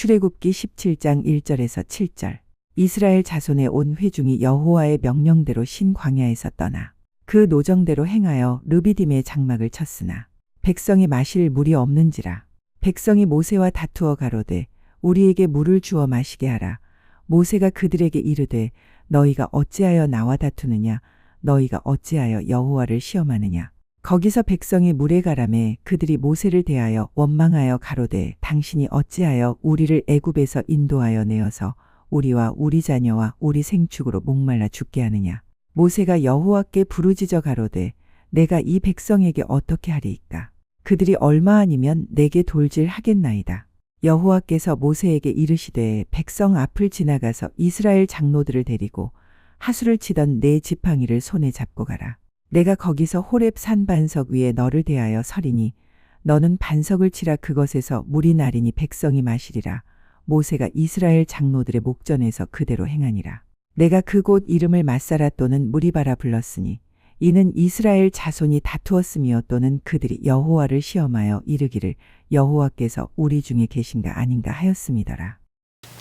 출애굽기 17장 1절에서 7절. 이스라엘 자손의 온 회중이 여호와의 명령대로 신 광야에서 떠나 그 노정대로 행하여 르비딤의 장막을 쳤으나 백성이 마실 물이 없는지라. 백성이 모세와 다투어 가로되 우리에게 물을 주어 마시게 하라. 모세가 그들에게 이르되 너희가 어찌하여 나와 다투느냐. 너희가 어찌하여 여호와를 시험하느냐. 거기서 백성이 물에 가라매 그들이 모세를 대하여 원망하여 가로되 당신이 어찌하여 우리를 애굽에서 인도하여 내어서 우리와 우리 자녀와 우리 생축으로 목말라 죽게 하느냐. 모세가 여호와께 부르짖어 가로되 내가 이 백성에게 어떻게 하리이까. 그들이 얼마 아니면 내게 돌질하겠나이다. 여호와께서 모세에게 이르시되 백성 앞을 지나가서 이스라엘 장로들을 데리고 하수를 치던 네 지팡이를 손에 잡고 가라. 내가 거기서 호렙 산 반석 위에 너를 대하여 서리니 너는 반석을 치라. 그것에서 물이 나리니 백성이 마시리라. 모세가 이스라엘 장로들의 목전에서 그대로 행하니라. 내가 그곳 이름을 마사라 또는 무리바라 불렀으니 이는 이스라엘 자손이 다투었으며 또는 그들이 여호와를 시험하여 이르기를 여호와께서 우리 중에 계신가 아닌가 하였음이더라.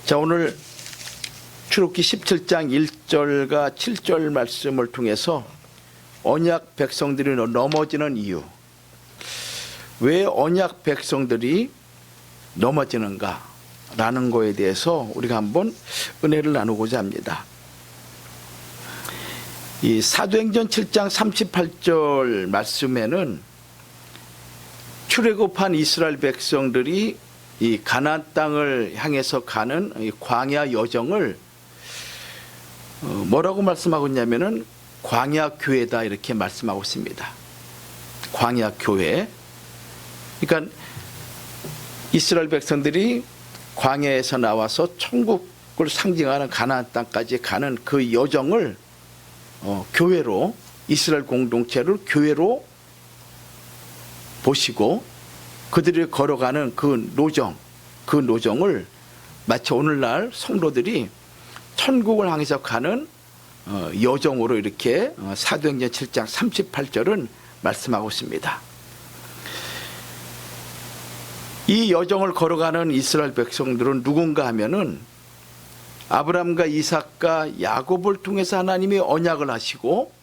자, 오늘 출애굽기 17장 1절과 7절 말씀을 통해서 언약 백성들이 넘어지는 이유, 왜 언약 백성들이 넘어지는가 라는 거에 대해서 우리가 한번 은혜를 나누고자 합니다. 이 사도행전 7장 38절 말씀에는 출애굽한 이스라엘 백성들이 이 가나안 땅을 향해서 가는 이 광야 여정을 뭐라고 말씀하고 있냐면은 광야 교회다 이렇게 말씀하고 있습니다. 광야 교회. 그러니까 이스라엘 백성들이 광야에서 나와서 천국을 상징하는 가나안 땅까지 가는 그 여정을 교회로, 이스라엘 공동체를 교회로 보시고 그들이 걸어가는 그 노정을 마치 오늘날 성도들이 천국을 향해서 가는 여정으로 이렇게 사도행전 7장 38절은 말씀하고 있습니다. 이 여정을 걸어가는 이스라엘 백성들은 누군가 하면은 아브라함과 이삭과 야곱을 통해서 하나님이 언약을 하시고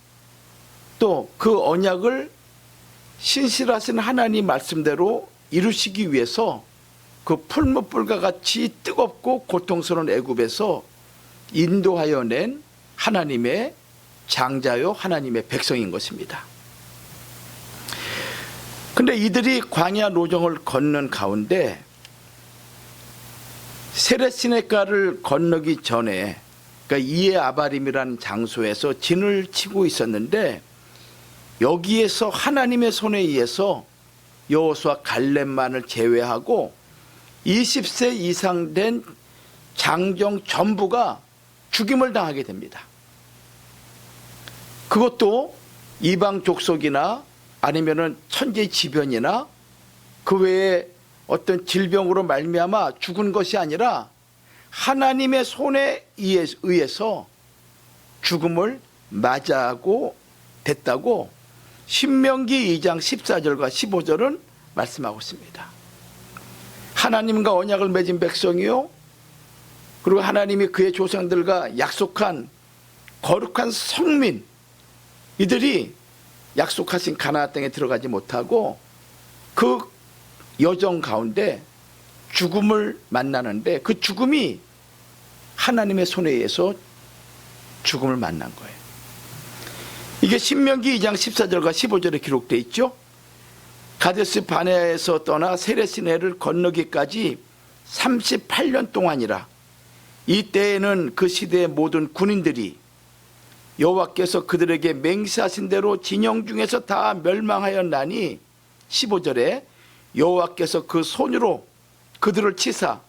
또 그 언약을 신실하신 하나님 말씀대로 이루시기 위해서 그 풀무불과 같이 뜨겁고 고통스러운 애굽에서 인도하여 낸 하나님의 장자요 하나님의 백성인 것입니다. 근데 이들이 광야 노정을 걷는 가운데 세렛시네가를 건너기 전에, 그러니까 이에 아바림이라는 장소에서 진을 치고 있었는데 여기에서 하나님의 손에 의해서 여호수아 갈렙만을 제외하고 20세 이상 된 장정 전부가 죽임을 당하게 됩니다. 그것도 이방 족속이나 아니면은 천재지변이나 그 외에 어떤 질병으로 말미암아 죽은 것이 아니라 하나님의 손에 의해서 죽음을 맞이하고 됐다고 신명기 2장 14절과 15절은 말씀하고 있습니다. 하나님과 언약을 맺은 백성이요, 그리고 하나님이 그의 조상들과 약속한 거룩한 성민, 이들이 약속하신 가나안 땅에 들어가지 못하고 그 여정 가운데 죽음을 만나는데 그 죽음이 하나님의 손에 의해서 죽음을 만난 거예요. 이게 신명기 2장 14절과 15절에 기록되어 있죠. 가데스 바네아에서 떠나 세렛시네를 건너기까지 38년 동안이라. 이때에는 그 시대의 모든 군인들이 여호와께서 그들에게 맹세하신 대로 진영 중에서 다 멸망하였나니 15절에 여호와께서 그 손으로 그들을 치사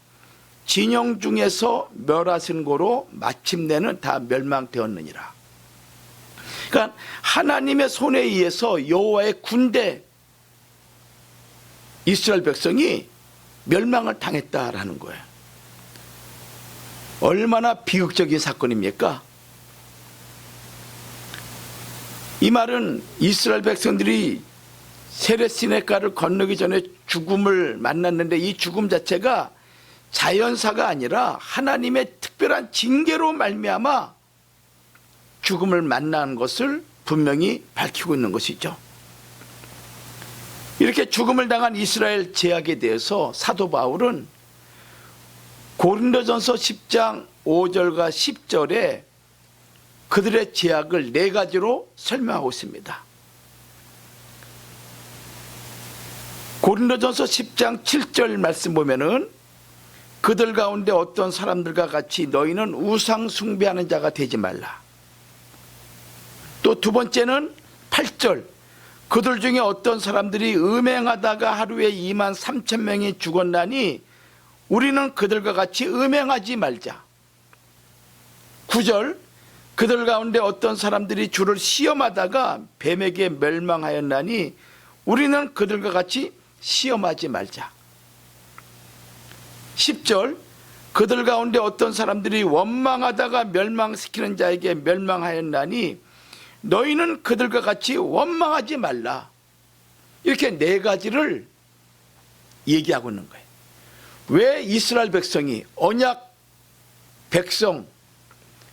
진영 중에서 멸하신 고로 마침내는 다 멸망되었느니라. 그러니까 하나님의 손에 의해서 여호와의 군대 이스라엘 백성이 멸망을 당했다라는 거예요. 얼마나 비극적인 사건입니까? 이 말은 이스라엘 백성들이 세렛시네가를 건너기 전에 죽음을 만났는데 이 죽음 자체가 자연사가 아니라 하나님의 특별한 징계로 말미암아 죽음을 만난 것을 분명히 밝히고 있는 것이죠. 이렇게 죽음을 당한 이스라엘 제약에 대해서 사도 바울은 고린도전서 10장 5절과 10절에 그들의 제약을 4가지로 설명하고 있습니다. 고린도전서 10장 7절 말씀 보면은 그들 가운데 어떤 사람들과 같이 너희는 우상 숭배하는 자가 되지 말라. 또 두 번째는 8절 그들 중에 어떤 사람들이 음행하다가 하루에 2만 3천 명이 죽었나니 우리는 그들과 같이 음행하지 말자. 9절 그들 가운데 어떤 사람들이 주를 시험하다가 뱀에게 멸망하였나니 우리는 그들과 같이 시험하지 말자. 10절 그들 가운데 어떤 사람들이 원망하다가 멸망시키는 자에게 멸망하였나니 너희는 그들과 같이 원망하지 말라. 이렇게 4가지를 얘기하고 있는 거예요. 왜 이스라엘 백성이 언약 백성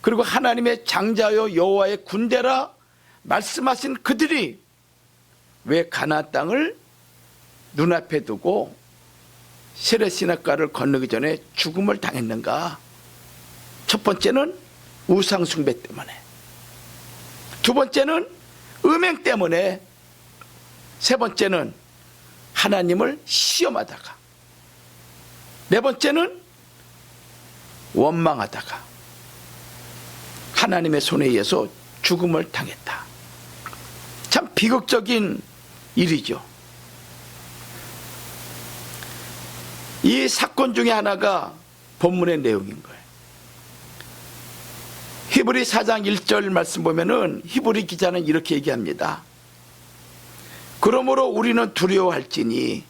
그리고 하나님의 장자요 여호와의 군대라 말씀하신 그들이 왜 가나안 땅을 눈앞에 두고 세렛시냇가를 건너기 전에 죽음을 당했는가? 첫 번째는 우상 숭배 때문에, 두 번째는 음행 때문에, 세 번째는 하나님을 시험하다가, 네 번째는 원망하다가 하나님의 손에 의해서 죽음을 당했다. 참 비극적인 일이죠. 이 사건 중에 하나가 본문의 내용인 거예요. 히브리 4장 1절 말씀 보면은 히브리 기자는 이렇게 얘기합니다. 그러므로 우리는 두려워할지니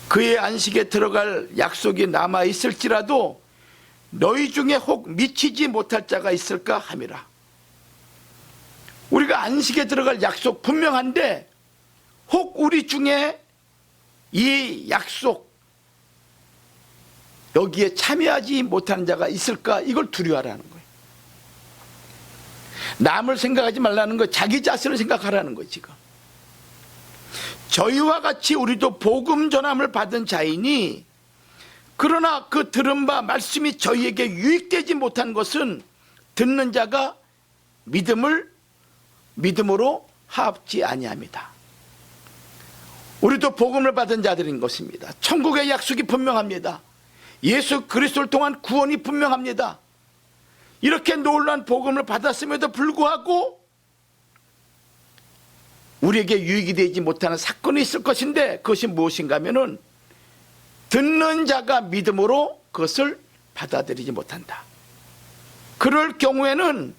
그의 안식에 들어갈 약속이 남아 있을지라도 너희 중에 혹 미치지 못할 자가 있을까 함이라. 우리가 안식에 들어갈 약속 분명한데 혹 우리 중에 이 약속 여기에 참여하지 못하는 자가 있을까? 이걸 두려워하라는 거예요. 남을 생각하지 말라는 거예요. 자기 자신을 생각하라는 거예요. 지금 저희와 같이 우리도 복음 전함을 받은 자이니 그러나 그 들은 바 말씀이 저희에게 유익되지 못한 것은 듣는 자가 믿음으로 합지 아니합니다. 우리도 복음을 받은 자들인 것입니다. 천국의 약속이 분명합니다. 예수 그리스도를 통한 구원이 분명합니다. 이렇게 놀라운 복음을 받았음에도 불구하고 우리에게 유익이 되지 못하는 사건이 있을 것인데 그것이 무엇인가 하면은 듣는 자가 믿음으로 그것을 받아들이지 못한다. 그럴 경우에는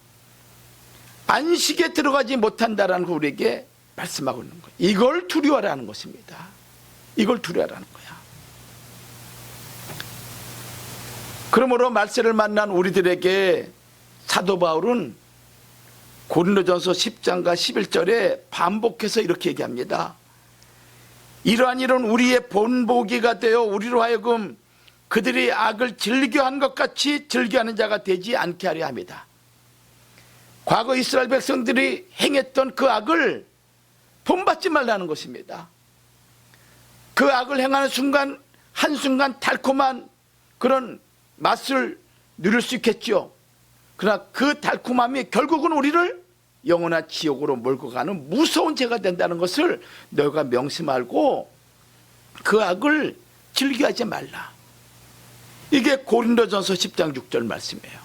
안식에 들어가지 못한다라는 거 우리에게 말씀하고 있는 거예요. 이걸 두려워하라는 것입니다. 이걸 두려워하라는 거야. 그러므로 말세를 만난 우리들에게 사도 바울은 고린도전서 10장과 11절에 반복해서 이렇게 얘기합니다. 이러한 일은 우리의 본보기가 되어 우리로 하여금 그들이 악을 즐겨한 것 같이 즐겨하는 자가 되지 않게 하려 합니다. 과거 이스라엘 백성들이 행했던 그 악을 본받지 말라는 것입니다. 그 악을 행하는 순간 한순간 달콤한 그런 맛을 누릴 수 있겠죠. 그러나 그 달콤함이 결국은 우리를 영원한 지옥으로 몰고 가는 무서운 죄가 된다는 것을 너희가 명심하고 그 악을 즐겨하지 말라. 이게 고린도전서 10장 6절 말씀이에요.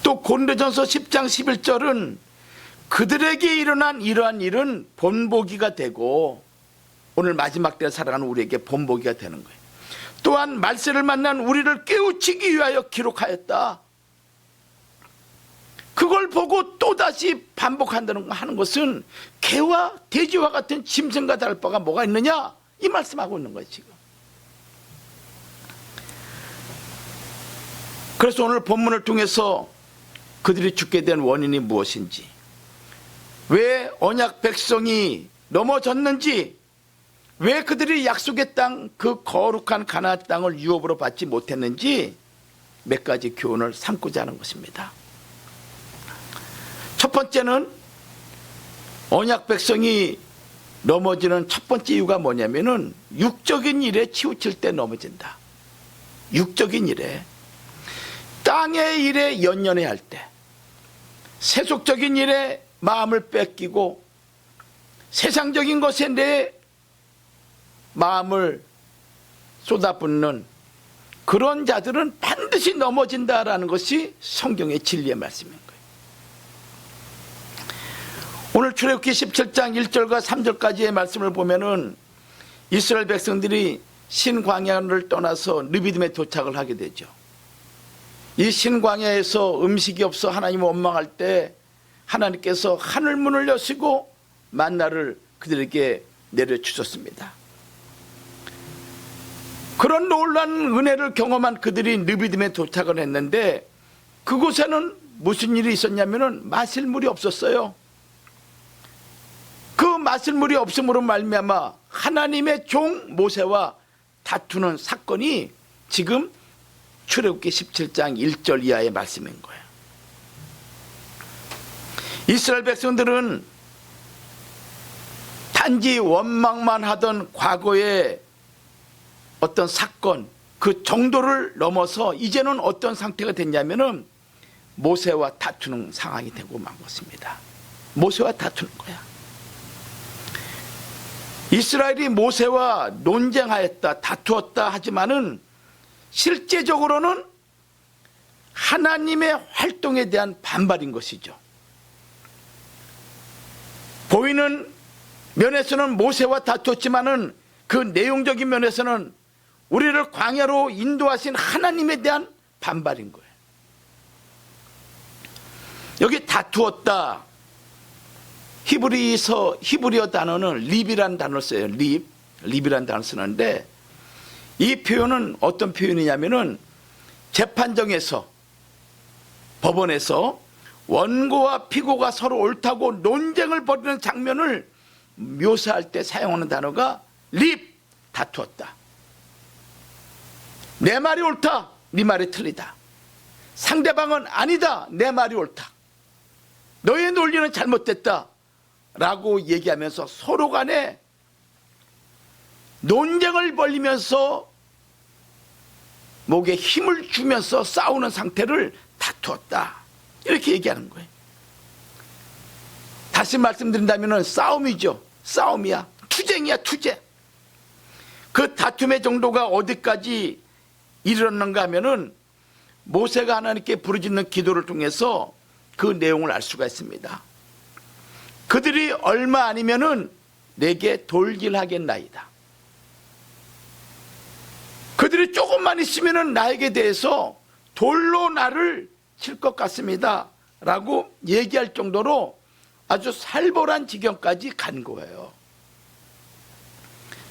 또 고린도전서 10장 11절은 그들에게 일어난 이러한 일은 본보기가 되고 오늘 마지막 때에 살아가는 우리에게 본보기가 되는 거예요. 또한 말세를 만난 우리를 깨우치기 위하여 기록하였다. 그걸 보고 또다시 반복한다는 하는 것은 개와 돼지와 같은 짐승과 다를 바가 뭐가 있느냐? 이 말씀하고 있는 거예요 지금. 그래서 오늘 본문을 통해서 그들이 죽게 된 원인이 무엇인지, 왜 언약 백성이 넘어졌는지, 왜 그들이 약속의 땅, 그 거룩한 가나안 땅을 유업으로 받지 못했는지 몇 가지 교훈을 삼고자 하는 것입니다. 첫 번째는 언약 백성이 넘어지는 첫 번째 이유가 뭐냐면은 육적인 일에 치우칠 때 넘어진다. 육적인 일에, 땅의 일에 연연해야 할 때, 세속적인 일에 마음을 뺏기고 세상적인 것에 내 마음을 쏟아붓는 그런 자들은 반드시 넘어진다라는 것이 성경의 진리의 말씀인 거예요. 오늘 출애굽기 17장 1절과 3절까지의 말씀을 보면은 이스라엘 백성들이 신광야를 떠나서 르비딤에 도착을 하게 되죠. 이 신광야에서 음식이 없어 하나님을 원망할 때 하나님께서 하늘문을 여시고 만나를 그들에게 내려주셨습니다. 그런 놀라운 은혜를 경험한 그들이 르비딤에 도착을 했는데 그곳에는 무슨 일이 있었냐면은 마실 물이 없었어요. 그 마실 물이 없음으로 말미암아 하나님의 종 모세와 다투는 사건이 지금 출애굽기 17장 1절 이하의 말씀인 거예요. 이스라엘 백성들은 단지 원망만 하던 과거의 어떤 사건, 그 정도를 넘어서 이제는 어떤 상태가 됐냐면은 모세와 다투는 상황이 되고 만 것입니다. 모세와 다투는 거야. 이스라엘이 모세와 논쟁하였다, 다투었다 하지만은 실제적으로는 하나님의 활동에 대한 반발인 것이죠. 보이는 면에서는 모세와 다투었지만은 그 내용적인 면에서는 우리를 광야로 인도하신 하나님에 대한 반발인 거예요. 여기 다투었다, 히브리어 단어는 립이라는 단어를 써요. 립이라는 단어를 쓰는데 이 표현은 어떤 표현이냐면은 재판정에서, 법원에서 원고와 피고가 서로 옳다고 논쟁을 벌이는 장면을 묘사할 때 사용하는 단어가 립, 다투었다. 내 말이 옳다, 네 말이 틀리다. 상대방은 아니다, 내 말이 옳다. 너의 논리는 잘못됐다 라고 얘기하면서 서로 간에 논쟁을 벌이면서 목에 힘을 주면서 싸우는 상태를 다투었다, 이렇게 얘기하는 거예요. 다시 말씀드린다면 싸움이죠. 싸움이야. 투쟁이야, 투쟁. 그 다툼의 정도가 어디까지 이르렀는가 하면은 모세가 하나님께 부르짖는 기도를 통해서 그 내용을 알 수가 있습니다. 그들이 얼마 아니면은 내게 돌길하겠나이다. 그들이 조금만 있으면은 나에게 대해서 돌로 나를 칠 것 같습니다 라고 얘기할 정도로 아주 살벌한 지경까지 간 거예요.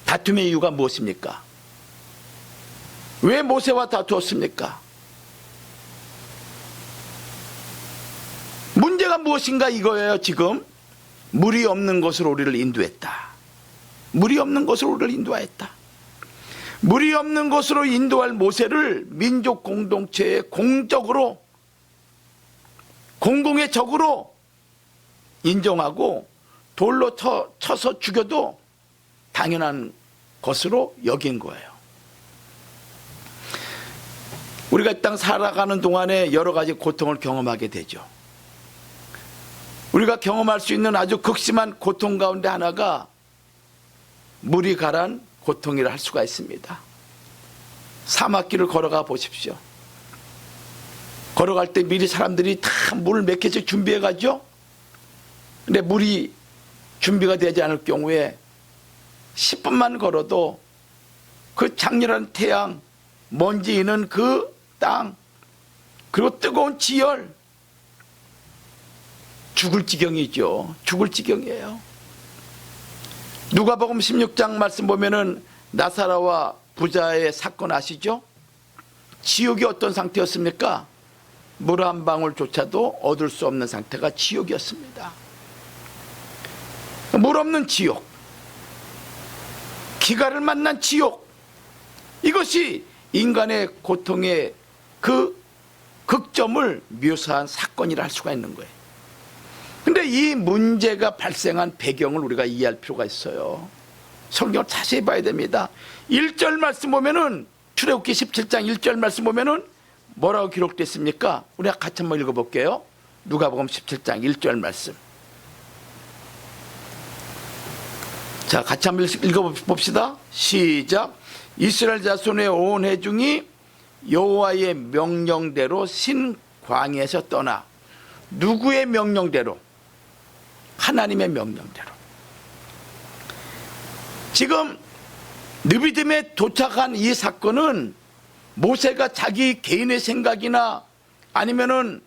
다툼의 이유가 무엇입니까? 왜 모세와 다투었습니까? 문제가 무엇인가 이거예요. 지금 물이 없는 곳으로 우리를 인도했다. 물이 없는 곳으로 우리를 인도하였다. 물이 없는 곳으로 인도할 모세를 민족 공동체의 공적으로, 공공의 적으로 인정하고 돌로 쳐서 죽여도 당연한 것으로 여긴 거예요. 우리가 이 땅 살아가는 동안에 여러 가지 고통을 경험하게 되죠. 우리가 경험할 수 있는 아주 극심한 고통 가운데 하나가 물이 가란 고통이라 할 수가 있습니다. 사막길을 걸어가 보십시오. 걸어갈 때 미리 사람들이 다 물을 몇 개씩 준비해 가죠. 근데 물이 준비가 되지 않을 경우에 10분만 걸어도 그 장렬한 태양, 먼지 있는 그 땅, 그리고 뜨거운 지열, 죽을 지경이죠. 죽을 지경이에요. 누가복음 16장 말씀 보면은 나사로와 부자의 사건 아시죠? 지옥이 어떤 상태였습니까? 물 한 방울조차도 얻을 수 없는 상태가 지옥이었습니다. 물 없는 지옥. 기가를 만난 지옥, 이것이 인간의 고통의 그 극점을 묘사한 사건이라 할 수가 있는 거예요. 근데 이 문제가 발생한 배경을 우리가 이해할 필요가 있어요. 성경을 자세히 봐야 됩니다. 1절 말씀 보면은, 출애굽기 17장 1절 말씀 보면은 뭐라고 기록됐습니까? 우리가 같이 한번 읽어볼게요. 누가복음 17장 1절 말씀. 자, 같이 한번 읽어봅시다. 시작. 이스라엘 자손의 온 회중이 여호와의 명령대로 신 광야에서 떠나. 누구의 명령대로? 하나님의 명령대로. 지금 느비딤에 도착한 이 사건은 모세가 자기 개인의 생각이나 아니면은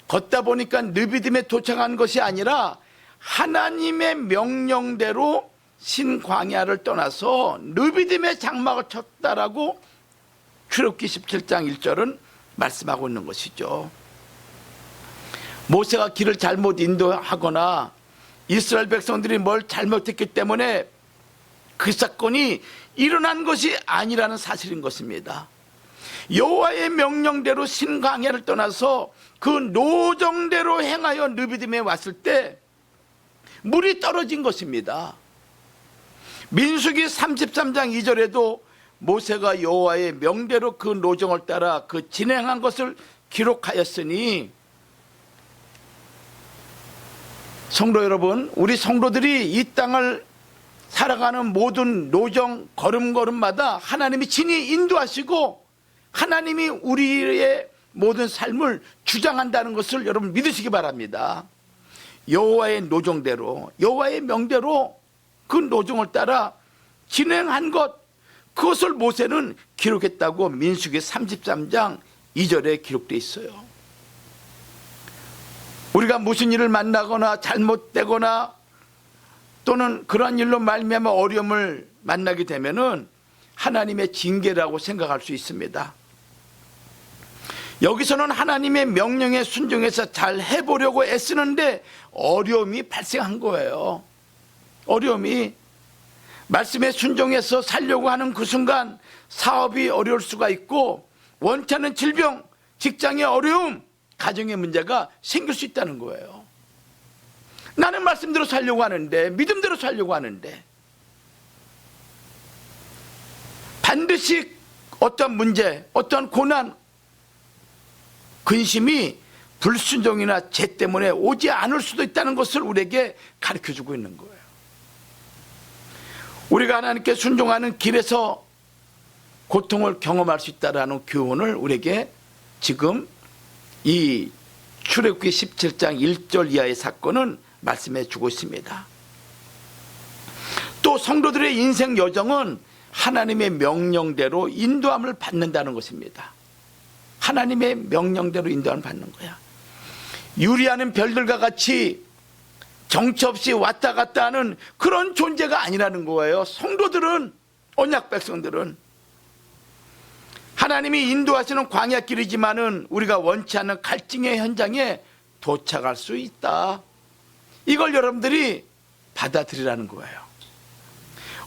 걷다 보니까 느비딤에 도착한 것이 아니라 하나님의 명령대로 신광야를 떠나서 느비딤의 장막을 쳤다라고 출애굽기 17장 1절은 말씀하고 있는 것이죠. 모세가 길을 잘못 인도하거나 이스라엘 백성들이 뭘 잘못했기 때문에 그 사건이 일어난 것이 아니라는 사실인 것입니다. 여호와의 명령대로 신광야를 떠나서 그 노정대로 행하여 느비딤에 왔을 때 물이 떨어진 것입니다. 민수기 33장 2절에도 모세가 여호와의 명대로 그 노정을 따라 그 진행한 것을 기록하였으니, 성도 여러분, 우리 성도들이 이 땅을 살아가는 모든 노정 걸음걸음마다 하나님이 친히 인도하시고 하나님이 우리의 모든 삶을 주장한다는 것을 여러분 믿으시기 바랍니다. 여호와의 노정대로, 여호와의 명대로 그 노정을 따라 진행한 것, 그것을 모세는 기록했다고 민수기 33장 2절에 기록되어 있어요. 우리가 무슨 일을 만나거나 잘못되거나 또는 그러한 일로 말미암아 어려움을 만나게 되면은 하나님의 징계라고 생각할 수 있습니다. 여기서는 하나님의 명령에 순종해서 잘 해보려고 애쓰는데 어려움이 발생한 거예요. 어려움이, 말씀에 순종해서 살려고 하는 그 순간 사업이 어려울 수가 있고, 원치 않는 질병, 직장의 어려움, 가정의 문제가 생길 수 있다는 거예요. 나는 말씀대로 살려고 하는데, 믿음대로 살려고 하는데 반드시 어떤 문제, 어떤 고난, 근심이 불순종이나 죄 때문에 오지 않을 수도 있다는 것을 우리에게 가르쳐주고 있는 거예요. 우리가 하나님께 순종하는 길에서 고통을 경험할 수 있다는 교훈을 우리에게 지금 이 출애굽기 17장 1절 이하의 사건은 말씀해 주고 있습니다. 또 성도들의 인생 여정은 하나님의 명령대로 인도함을 받는다는 것입니다. 하나님의 명령대로 인도함을 받는 거야. 유리하는 별들과 같이 정처 없이 왔다 갔다 하는 그런 존재가 아니라는 거예요. 성도들은, 언약 백성들은 하나님이 인도하시는 광야길이지만은 우리가 원치 않는 갈증의 현장에 도착할 수 있다. 이걸 여러분들이 받아들이라는 거예요.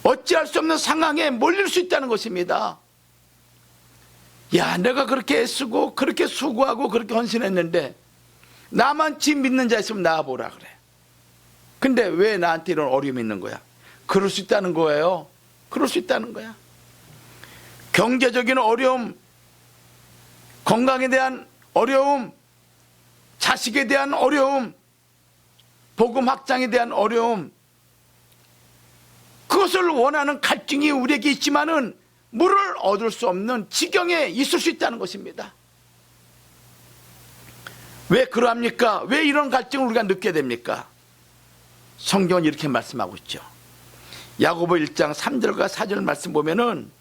어찌할 수 없는 상황에 몰릴 수 있다는 것입니다. 야, 내가 그렇게 애쓰고 그렇게 수고하고 그렇게 헌신했는데 나만 지 믿는 자 있으면 나와보라 그래. 근데 왜 나한테 이런 어려움이 있는 거야? 그럴 수 있다는 거예요. 그럴 수 있다는 거야. 경제적인 어려움, 건강에 대한 어려움, 자식에 대한 어려움, 복음 확장에 대한 어려움, 그것을 원하는 갈증이 우리에게 있지만은 물을 얻을 수 없는 지경에 있을 수 있다는 것입니다. 왜 그러합니까? 왜 이런 갈증을 우리가 느끼게 됩니까? 성경은 이렇게 말씀하고 있죠. 야고보 1장 3절과 4절 말씀 보면은,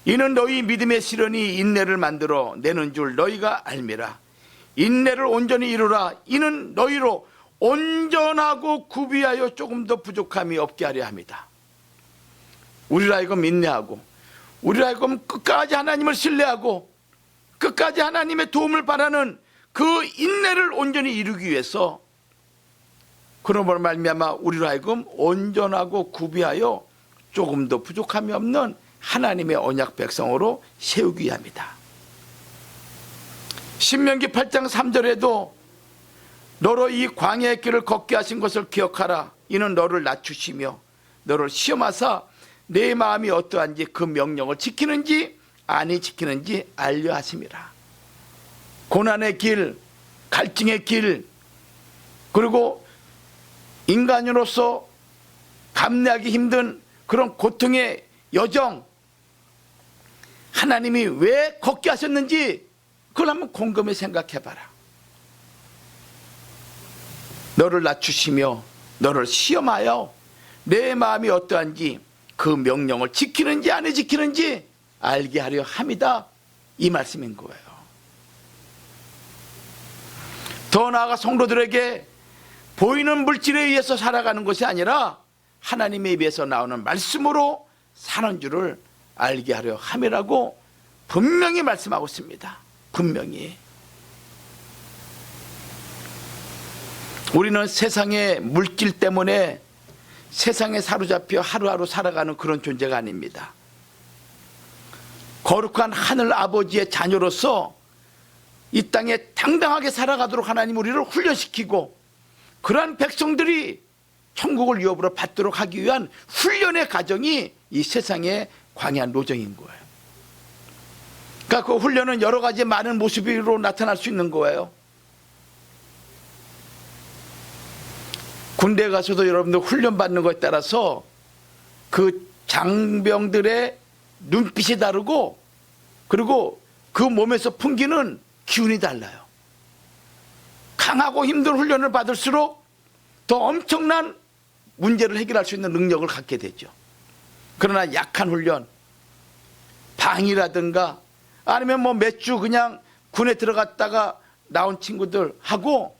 이는 너희 믿음의 시련이 인내를 만들어 내는 줄 너희가 알미라. 인내를 온전히 이루라. 이는 너희로 온전하고 구비하여 조금 더 부족함이 없게 하려 합니다. 우리로 하여금 인내하고, 우리로 하여금 끝까지 하나님을 신뢰하고 끝까지 하나님의 도움을 바라는 그 인내를 온전히 이루기 위해서, 그러므로 말미암아 우리로 하여금 온전하고 구비하여 조금도 부족함이 없는 하나님의 언약 백성으로 세우기 위함이다. 신명기 8장 3절에도 너로 이 광야의 길을 걷게 하신 것을 기억하라. 이는 너를 낮추시며 너를 시험하사 내 마음이 어떠한지 그 명령을 지키는지 아니 지키는지 알려 하심이라. 고난의 길, 갈증의 길, 그리고 인간으로서 감내하기 힘든 그런 고통의 여정, 하나님이 왜 걷게 하셨는지 그걸 한번 곰곰이 생각해 봐라. 너를 낮추시며 너를 시험하여 내 마음이 어떠한지 그 명령을 지키는지 안 지키는지 알게 하려 함이다, 이 말씀인 거예요. 더 나아가 성도들에게 보이는 물질에 의해서 살아가는 것이 아니라 하나님의 입에서 나오는 말씀으로 사는 줄을 알게 하려 함이라고 분명히 말씀하고 있습니다. 분명히. 우리는 세상의 물질 때문에 세상에 사로잡혀 하루하루 살아가는 그런 존재가 아닙니다. 거룩한 하늘 아버지의 자녀로서 이 땅에 당당하게 살아가도록 하나님 우리를 훈련시키고 그러한 백성들이 천국을 유업으로 받도록 하기 위한 훈련의 과정이 이 세상의 광야 노정인 거예요. 그러니까 그 훈련은 여러 가지 많은 모습으로 나타날 수 있는 거예요. 군대 가서도 여러분들 훈련받는 것에 따라서 그 장병들의 눈빛이 다르고 그리고 그 몸에서 풍기는 기운이 달라요. 강하고 힘든 훈련을 받을수록 더 엄청난 문제를 해결할 수 있는 능력을 갖게 되죠. 그러나 약한 훈련, 방이라든가 아니면 뭐 몇 주 그냥 군에 들어갔다가 나온 친구들하고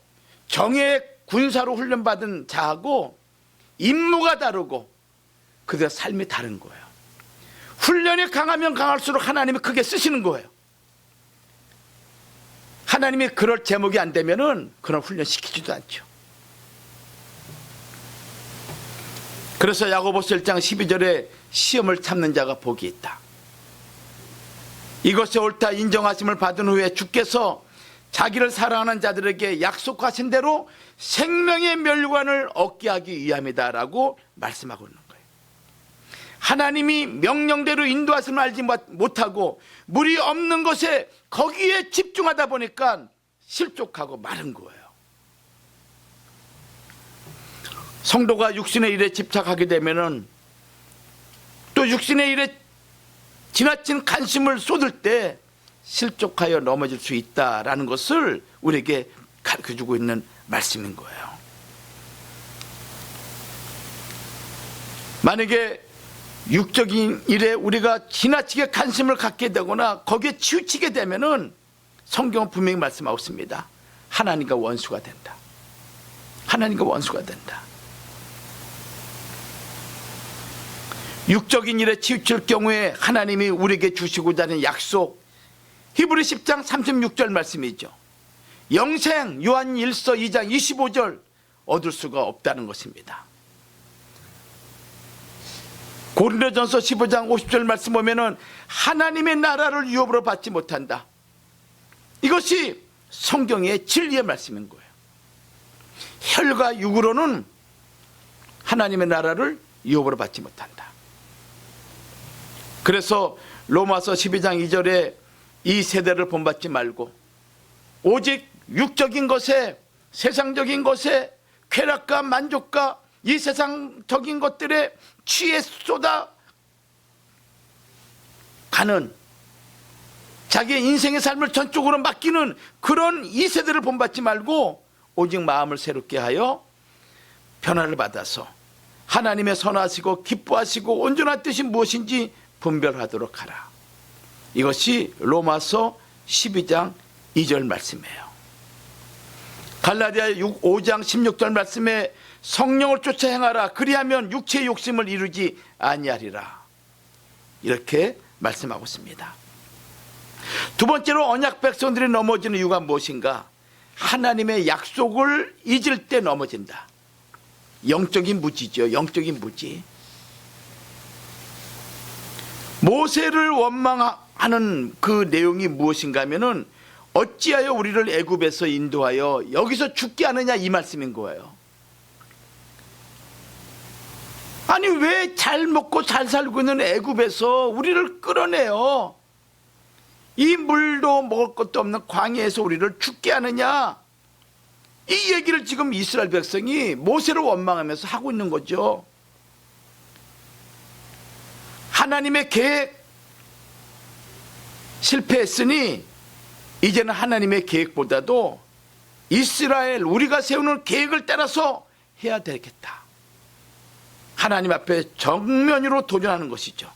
정예 군사로 훈련받은 자하고 임무가 다르고 그들의 삶이 다른 거예요. 훈련이 강하면 강할수록 하나님이 크게 쓰시는 거예요. 하나님이 그럴 제목이 안 되면은 그런 훈련 시키지도 않죠. 그래서 야고보서 1장 12절에 시험을 참는 자가 복이 있다. 이것이 옳다 인정하심을 받은 후에 주께서 자기를 사랑하는 자들에게 약속하신 대로 생명의 멸관을 얻게 하기 위함이다 라고 말씀하고 있는 거예요. 하나님이 명령대로 인도하심을 알지 못하고 물이 없는 것에 거기에 집중하다 보니까 실족하고 마른 거예요. 성도가 육신의 일에 집착하게 되면은 또 육신의 일에 지나친 관심을 쏟을 때 실족하여 넘어질 수 있다라는 것을 우리에게 가르쳐주고 있는 말씀인 거예요. 만약에 육적인 일에 우리가 지나치게 관심을 갖게 되거나 거기에 치우치게 되면은 성경은 분명히 말씀하고 있습니다. 하나님과 원수가 된다. 하나님과 원수가 된다. 육적인 일에 치우칠 경우에 하나님이 우리에게 주시고자 하는 약속, 히브리 10장 36절 말씀이죠. 영생, 요한 1서 2장 25절 얻을 수가 없다는 것입니다. 고린도전서 15장 50절 말씀 보면은 하나님의 나라를 유업으로 받지 못한다. 이것이 성경의 진리의 말씀인 거예요. 혈과 육으로는 하나님의 나라를 유업으로 받지 못한다. 그래서 로마서 12장 2절에 이 세대를 본받지 말고 오직 육적인 것에, 세상적인 것에, 쾌락과 만족과 이 세상적인 것들에 취해 쏟아 가는 자기의 인생의 삶을 전적으로 맡기는 그런 이 세대를 본받지 말고 오직 마음을 새롭게 하여 변화를 받아서 하나님의 선하시고 기뻐하시고 온전한 뜻이 무엇인지 분별하도록 하라. 이것이 로마서 12장 2절 말씀이에요. 갈라디아 5장 16절 말씀에 성령을 쫓아 행하라. 그리하면 육체의 욕심을 이루지 아니하리라. 이렇게 말씀하고 있습니다. 두 번째로 언약 백성들이 넘어지는 이유가 무엇인가? 하나님의 약속을 잊을 때 넘어진다. 영적인 무지죠. 영적인 무지. 모세를 원망하는 그 내용이 무엇인가 하면은 어찌하여 우리를 애굽에서 인도하여 여기서 죽게 하느냐 이 말씀인 거예요. 아니 왜 잘 먹고 잘 살고 있는 애굽에서 우리를 끌어내요? 이 물도 먹을 것도 없는 광야에서 우리를 죽게 하느냐? 이 얘기를 지금 이스라엘 백성이 모세를 원망하면서 하고 있는 거죠. 하나님의 계획 실패했으니 이제는 하나님의 계획보다도 이스라엘 우리가 세우는 계획을 따라서 해야 되겠다. 하나님 앞에 정면으로 도전하는 것이죠.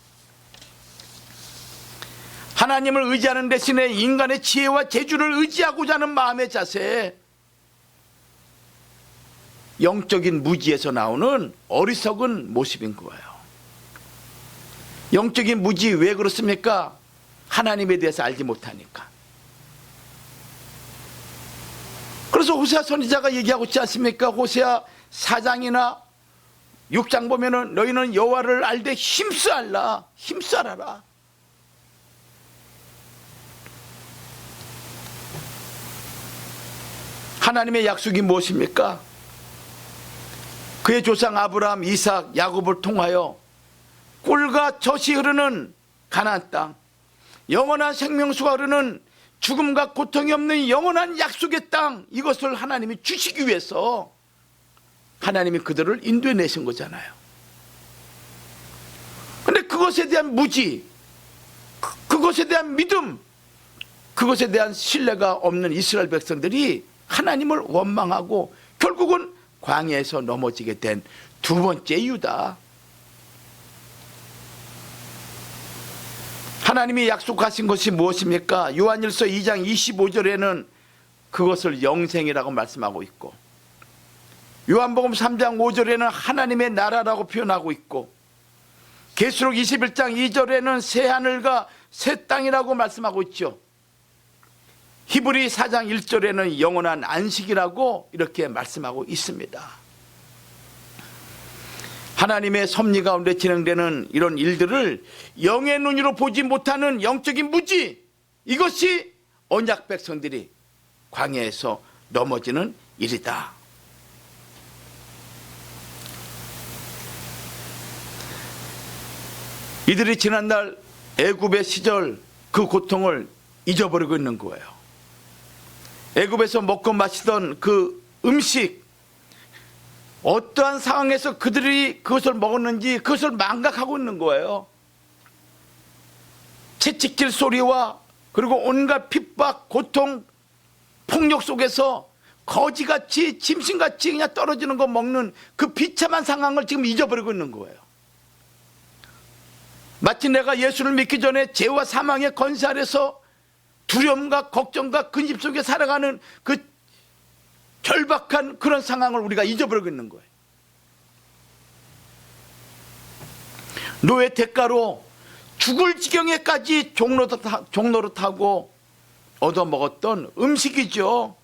하나님을 의지하는 대신에 인간의 지혜와 재주를 의지하고자 하는 마음의 자세, 영적인 무지에서 나오는 어리석은 모습인 거예요. 영적인 무지 왜 그렇습니까? 하나님에 대해서 알지 못하니까. 그래서 호세아 선지자가 얘기하고 있지 않습니까? 호세아 4장이나 6장 보면은 너희는 여호와를 알되 힘쓰알라, 힘쓰알아라. 하나님의 약속이 무엇입니까? 그의 조상 아브라함, 이삭, 야곱을 통하여 꿀과 젖이 흐르는 가나안 땅, 영원한 생명수가 흐르는 죽음과 고통이 없는 영원한 약속의 땅, 이것을 하나님이 주시기 위해서 하나님이 그들을 인도해 내신 거잖아요. 그런데 그것에 대한 무지, 그것에 대한 믿음, 그것에 대한 신뢰가 없는 이스라엘 백성들이 하나님을 원망하고 결국은 광야에서 넘어지게 된 두 번째 이유다. 하나님이 약속하신 것이 무엇입니까? 요한일서 2장 25절에는 그것을 영생이라고 말씀하고 있고, 요한복음 3장 5절에는 하나님의 나라라고 표현하고 있고, 계시록 21장 2절에는 새 하늘과 새 땅이라고 말씀하고 있죠. 히브리 4장 1절에는 영원한 안식이라고 이렇게 말씀하고 있습니다. 하나님의 섭리 가운데 진행되는 이런 일들을 영의 눈으로 보지 못하는 영적인 무지, 이것이 언약 백성들이 광야에서 넘어지는 일이다. 이들이 지난날 애굽의 시절 그 고통을 잊어버리고 있는 거예요. 애굽에서 먹고 마시던 그 음식, 어떠한 상황에서 그들이 그것을 먹었는지 그것을 망각하고 있는 거예요. 채찍질 소리와 그리고 온갖 핍박, 고통, 폭력 속에서 거지같이 짐승같이 그냥 떨어지는 거 먹는 그 비참한 상황을 지금 잊어버리고 있는 거예요. 마치 내가 예수를 믿기 전에 죄와 사망의 권세 아래서 두려움과 걱정과 근심 속에 살아가는 그 절박한 그런 상황을 우리가 잊어버리고 있는 거예요. 노예 대가로 죽을 지경에까지 종로를 타고 얻어먹었던 음식이죠.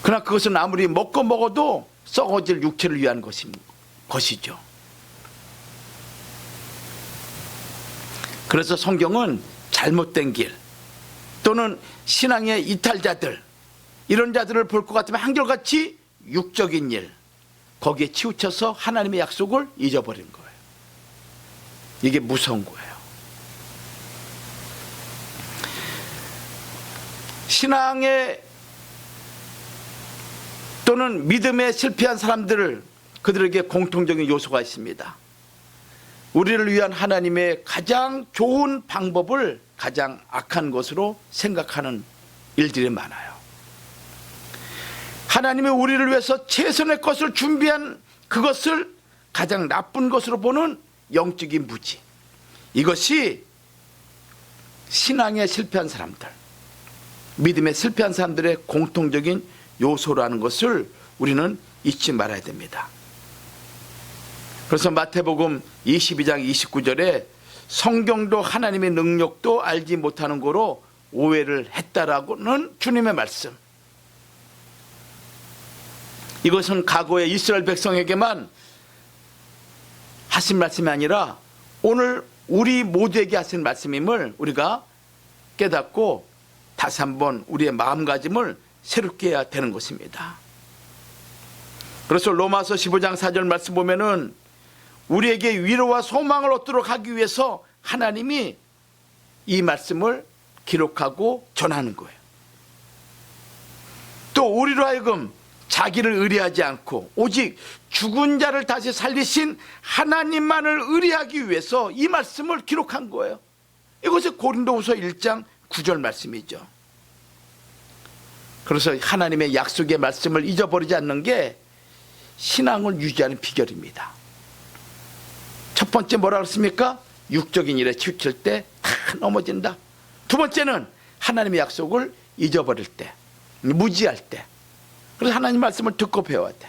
그러나 그것은 아무리 먹고 먹어도 썩어질 육체를 위한 것이죠. 그래서 성경은 잘못된 길 또는 신앙의 이탈자들, 이런 자들을 볼 것 같으면 한결같이 육적인 일, 거기에 치우쳐서 하나님의 약속을 잊어버린 거예요. 이게 무서운 거예요. 신앙의 또는 믿음에 실패한 사람들을, 그들에게 공통적인 요소가 있습니다. 우리를 위한 하나님의 가장 좋은 방법을 가장 악한 것으로 생각하는 일들이 많아요. 하나님이 우리를 위해서 최선의 것을 준비한 그것을 가장 나쁜 것으로 보는 영적인 무지, 이것이 신앙에 실패한 사람들, 믿음에 실패한 사람들의 공통적인 요소라는 것을 우리는 잊지 말아야 됩니다. 그래서 마태복음 22장 29절에 성경도 하나님의 능력도 알지 못하는 거로 오해를 했다라고는 주님의 말씀. 이것은 과거의 이스라엘 백성에게만 하신 말씀이 아니라 오늘 우리 모두에게 하신 말씀임을 우리가 깨닫고 다시 한번 우리의 마음가짐을 새롭게 해야 되는 것입니다. 그래서 로마서 15장 4절 말씀 보면은 우리에게 위로와 소망을 얻도록 하기 위해서 하나님이 이 말씀을 기록하고 전하는 거예요. 또 우리로 하여금 자기를 의뢰하지 않고 오직 죽은 자를 다시 살리신 하나님만을 의뢰하기 위해서 이 말씀을 기록한 거예요. 이것이 고린도후서 1장 9절 말씀이죠. 그래서 하나님의 약속의 말씀을 잊어버리지 않는 게 신앙을 유지하는 비결입니다. 첫 번째 뭐라 그랬습니까? 육적인 일에 치우칠 때 다 넘어진다. 두 번째는 하나님의 약속을 잊어버릴 때, 무지할 때. 그래서 하나님 말씀을 듣고 배워야 돼.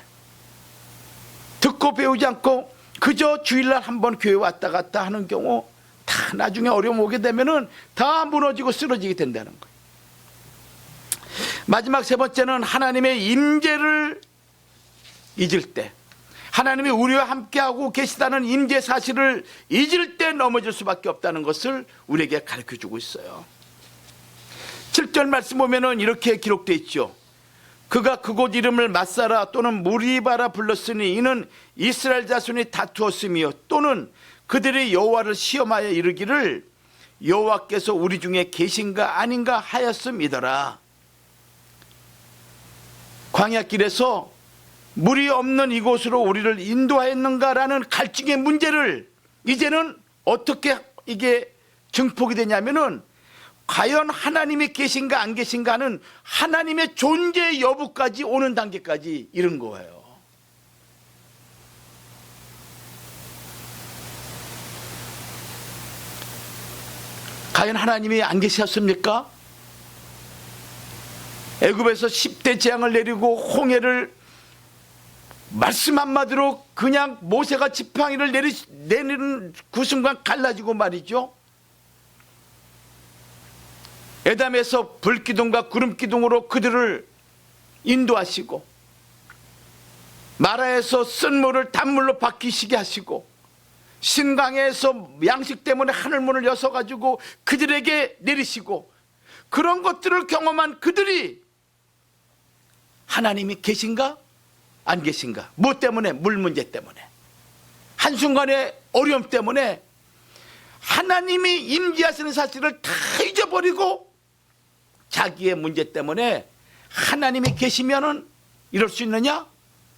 듣고 배우지 않고 그저 주일날 한번 교회 왔다 갔다 하는 경우 다 나중에 어려움 오게 되면은 다 무너지고 쓰러지게 된다는 거예요. 마지막 세 번째는 하나님의 임재를 잊을 때, 하나님이 우리와 함께하고 계시다는 임재 사실을 잊을 때 넘어질 수밖에 없다는 것을 우리에게 가르쳐주고 있어요. 7절 말씀 보면은 이렇게 기록되어 있죠. 그가 그곳 이름을 마사라 또는 무리바라 불렀으니 이는 이스라엘 자손이 다투었으며 또는 그들이 여호와를 시험하여 이르기를 여호와께서 우리 중에 계신가 아닌가 하였음이더라. 광야길에서 물이 없는 이곳으로 우리를 인도하였는가라는 갈증의 문제를 이제는 어떻게 이게 증폭이 되냐면은 과연 하나님이 계신가 안 계신가 하는 하나님의 존재 여부까지 오는 단계까지 이른 거예요. 과연 하나님이 안 계셨습니까? 애굽에서 10대 재앙을 내리고 홍해를 말씀 한마디로 그냥 모세가 지팡이를 내리는 그 순간 갈라지고 말이죠. 에담에서 불기둥과 구름기둥으로 그들을 인도하시고 마라에서 쓴 물을 단물로 바뀌시게 하시고 신강에서 양식 때문에 하늘문을 여서가지고 그들에게 내리시고 그런 것들을 경험한 그들이 하나님이 계신가 안 계신가, 뭐 때문에? 물 문제 때문에, 한순간의 어려움 때문에 하나님이 임재하시는 사실을 다 잊어버리고 자기의 문제 때문에 하나님이 계시면은 이럴 수 있느냐?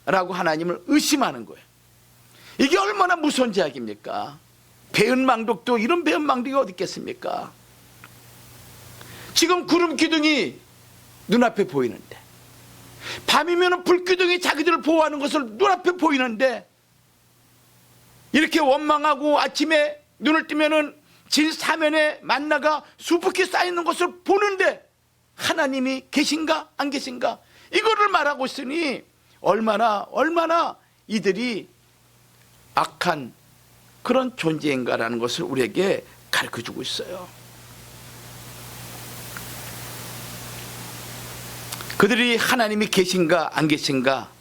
라고 하나님을 의심하는 거예요. 이게 얼마나 무서운 죄악입니까? 배은망덕도 이런 배은망덕이 어디 있겠습니까? 지금 구름 기둥이 눈앞에 보이는데, 밤이면 불기둥이 자기들을 보호하는 것을 눈앞에 보이는데, 이렇게 원망하고 아침에 눈을 뜨면은 진 사면에 만나가 수북히 쌓이는 것을 보는데 하나님이 계신가 안 계신가 이거를 말하고 있으니 얼마나 이들이 악한 그런 존재인가라는 것을 우리에게 가르쳐주고 있어요. 그들이 하나님이 계신가 안 계신가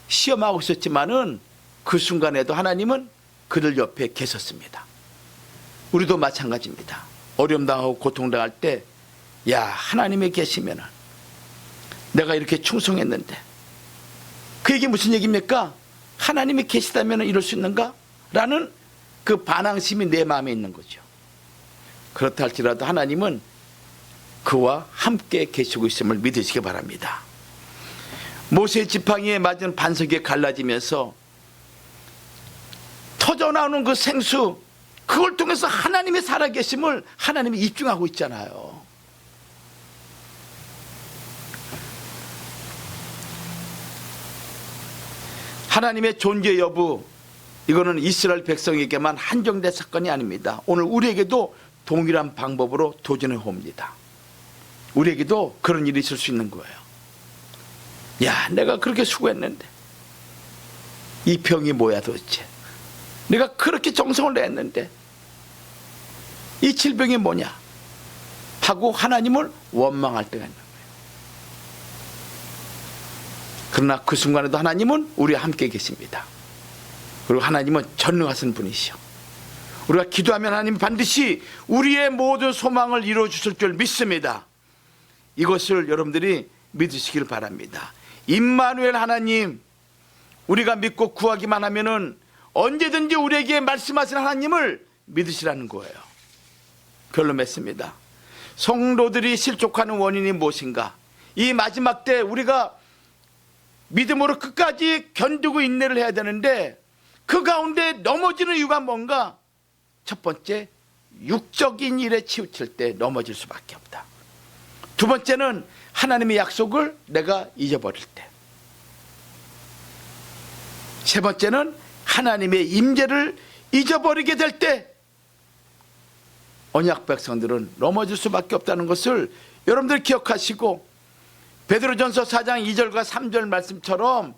시험하고 있었지만은 그 순간에도 하나님은 그들 옆에 계셨습니다. 우리도 마찬가지입니다. 어려움 당하고 고통 당할 때, 야, 하나님이 계시면은 내가 이렇게 충성했는데, 그 얘기 무슨 얘기입니까? 하나님이 계시다면 이럴 수 있는가? 라는 그 반항심이 내 마음에 있는 거죠. 그렇다 할지라도 하나님은 그와 함께 계시고 있음을 믿으시기 바랍니다. 모세의 지팡이에 맞은 반석이 갈라지면서 터져나오는 그 생수, 그걸 통해서 하나님의 살아계심을 하나님이 입증하고 있잖아요. 하나님의 존재 여부, 이거는 이스라엘 백성에게만 한정된 사건이 아닙니다. 오늘 우리에게도 동일한 방법으로 도전해 옵니다. 우리에게도 그런 일이 있을 수 있는 거예요. 야, 내가 그렇게 수고했는데 이 병이 뭐야 도대체? 내가 그렇게 정성을 냈는데 이 질병이 뭐냐? 하고 하나님을 원망할 때가 있는 거예요. 그러나 그 순간에도 하나님은 우리와 함께 계십니다. 그리고 하나님은 전능하신 분이시오. 우리가 기도하면 하나님 반드시 우리의 모든 소망을 이루어 주실 줄 믿습니다. 이것을 여러분들이 믿으시길 바랍니다. 임마누엘 하나님, 우리가 믿고 구하기만 하면은 언제든지 우리에게 말씀하신 하나님을 믿으시라는 거예요. 결론 맺습니다. 성도들이 실족하는 원인이 무엇인가? 이 마지막 때 우리가 믿음으로 끝까지 견디고 인내를 해야 되는데 그 가운데 넘어지는 이유가 뭔가? 첫 번째, 육적인 일에 치우칠 때 넘어질 수밖에 없다. 두 번째는 하나님의 약속을 내가 잊어버릴 때. 세 번째는 하나님의 임재를 잊어버리게 될 때 언약 백성들은 넘어질 수밖에 없다는 것을 여러분들 기억하시고, 베드로전서 4장 2절과 3절 말씀처럼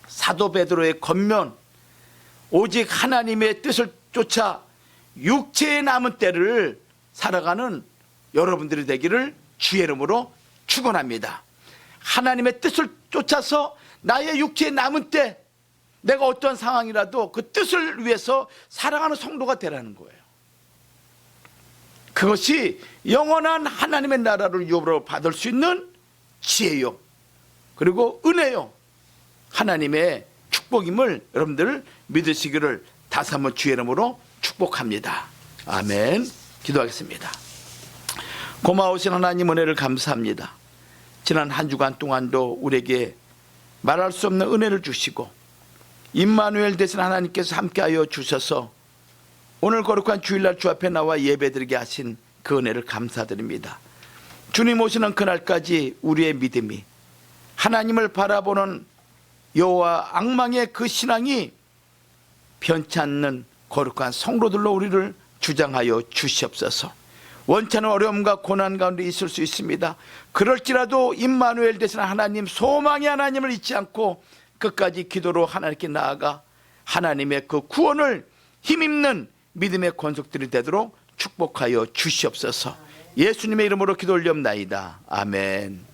사도 베드로의 겉면, 오직 하나님의 뜻을 쫓아 육체에 남은 때를 살아가는 여러분들이 되기를 주의 이름으로 축원합니다. 하나님의 뜻을 쫓아서 나의 육체에 남은 때 내가 어떤 상황이라도 그 뜻을 위해서 살아가는 성도가 되라는 거예요. 그것이 영원한 하나님의 나라를 유업으로 받을 수 있는 지혜요, 그리고 은혜요, 하나님의 축복임을 여러분들 믿으시기를 다시 한번 주의 이름으로 축복합니다. 아멘. 기도하겠습니다. 고마우신 하나님 은혜를 감사합니다. 지난 한 주간 동안도 우리에게 말할 수 없는 은혜를 주시고 임마누엘 되신 하나님께서 함께하여 주셔서 오늘 거룩한 주일날 주 앞에 나와 예배드리게 하신 그 은혜를 감사드립니다. 주님 오시는 그날까지 우리의 믿음이, 하나님을 바라보는 여호와 앙망의 그 신앙이 변치 않는 거룩한 성도들로 우리를 주장하여 주시옵소서. 원찮은 어려움과 고난 가운데 있을 수 있습니다. 그럴지라도 임마누엘 되신 하나님, 소망의 하나님을 잊지 않고 끝까지 기도로 하나님께 나아가 하나님의 그 구원을 힘입는 믿음의 권속들이 되도록 축복하여 주시옵소서. 예수님의 이름으로 기도 올리옵나이다. 아멘.